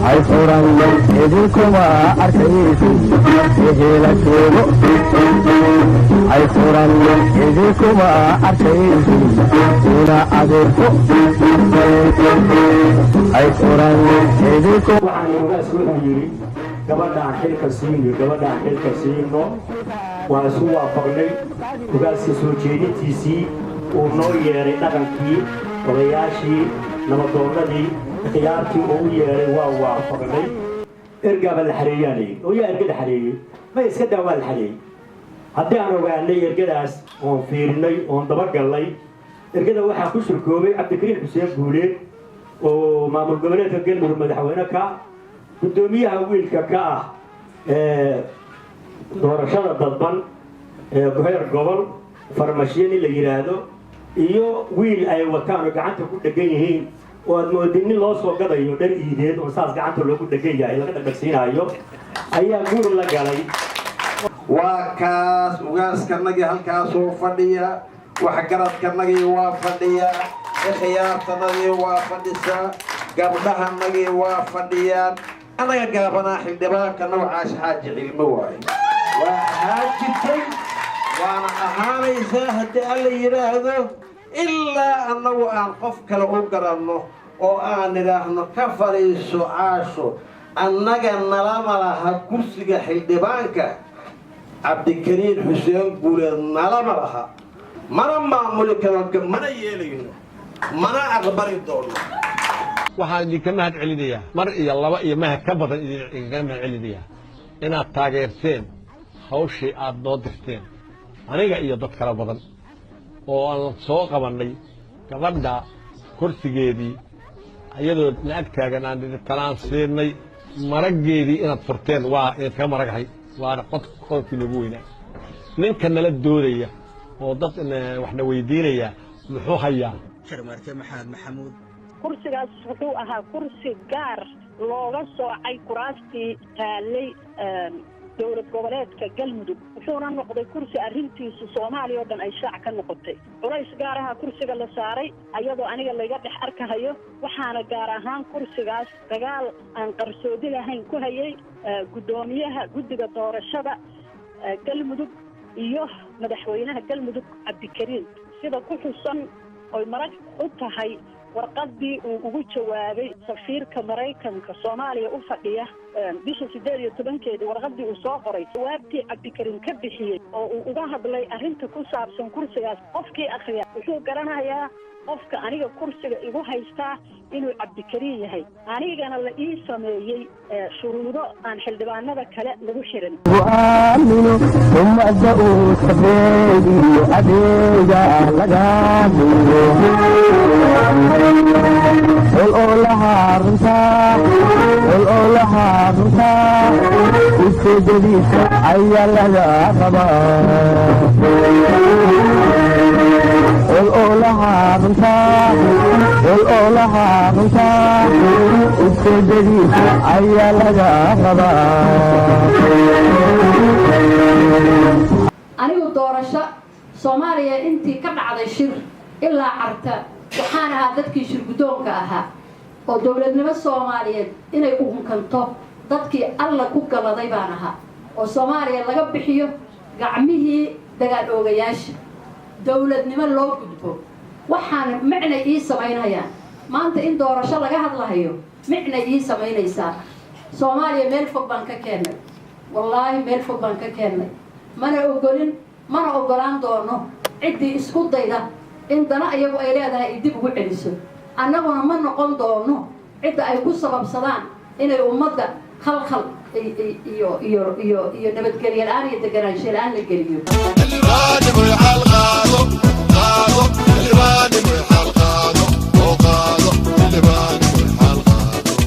ay furan idinkuma arkaysin ehela joogo ay furan idinkuma arkaysin ina adeerko ay furan idinkuma gabadhaan xilka siino waa isu waafaqnay hogaaska soo jeedintiisii uu noo yeeray dhaqankii odayaashii nabadoonnadii khiyaartii uu u yeeray waa waafaqnay ergaaba la xareeyaanay oo yaa erga la xareeyey ma iska daa waa la xareeyey haddii aan ogaanay ergadaas oon fiirinay oon dabagallay ergada waxaa ku shirkoobay cabdikariin xuseen guuleed oo maamul goboleedka galmudug madaxweyne ka gudoomiyaha wiilka ka ah doorashada dadban heer gobol farmashiin la yiraahdo iyo wiil ay wataan oo gacanta ku dhagan yihiin oo aad moodin loo soo gadayo dhar iideed oo saas gacanta loogu dhagan yahay laga dhagsiinayo ayaa guur la galay waa kaas ugaaskanagii halkaas oo fadhiya wax garadkanagii waa fadhiya khiyaartanagii waa fadhisaa gabdhahanagii waa fadhiyaan anaga gaabanaa xildhibaanka noocaas xaaji cilmo waaye waa haajitay waana ahaanaysaa haddii alla yidhaahdo ilaa annagu aan qof kale u garanno oo aan idhaahno ka fadhiiso caasho annaga nalama laha kursiga xildhibaanka cabdikariin xuseen guuleed nalama laha mana maamuli karo mana yeelayno mana aqbali doono waxaan idinka mahad celinayaa mar iyo laba iyo mahad ka badan idinkaga mahad celinayaa inaad taageerteen hawshii aad noo dirteen aniga iyo dad kala badan oo aan soo qabannay gabadha kursigeedii iyadoo la-ag taagan aan talaan siinay maraggeedii inaad furteen waa idinkaga maragahay waana qodobkii noogu weynaa ninka nala doodaya oo dad waxna weydiinaya muxuu hayaa sharmaarke maxamed maxamuud kursigaas wuxuu ahaa kursi gaar looga soocay kuraastii taallay dowlad goboleedka galmudug wuxuuna noqday kursi arrintiisu soomaaliya oo dhan ay shaac ka noqotay culays gaar ahaa kursiga la saaray ayadoo aniga layga dhex arkahayo waxaana gaar ahaan kursigaas dagaal aan qarsoodi lahayn ku hayay guddoomiyaha guddiga doorashada galmudug iyo madaxweynaha galmudug cabdikariin sida ku xusan oy marag u tahay warqadii uu ugu jawaabay safiirka Mareykanka Soomaaliya u fadhiya bisha 18 warqadii uu soo qoray jawaabtii cabdikariin ka bixiyay oo uu uga hadlay arrinta ku saabsan kursigaas qofkii akhriya wuxuu garanayaa qofka aniga kursiga igu haystaa inuu cabdikariin yahay anigana la ii sameeyay shuruudo aan xildhibaanada kale lagu xirin وآمنوا ثم أدعوا سبيلي أديجا لقابلوا والأولها رنتا السجديسة أيا لذا غبا والأولها رنتا السجديسة أيا لذا غبا anigu doorasho Soomaaliya intii ka dhacday shir ilaa carta waxaan ahaa dadkii shir gudoonka ahaa oo dawladnimo Soomaaliyeed inay u hunkanto dadkii alla ku galaday baan ahaa oo Soomaaliya laga bixiyo gacmihii dagaal oogayaasha dawladnimo loo gudbo waxaan macna ii sameynayaan maanta in doorasho laga hadlayo macna ii sameynaysaa Soomaaliya meel fog baan ka keenay wallaahi meel fog baan ka keenay mana ogolaan doono cidii isku dayda in dana ayagu ay leedahay dib ugu celiso annaguna ma noqon doono cid ay ku sababsadaan inay ummadda khalkhal iyo nabadgelyo la'aan iyo deganaansho la'aan la geliyo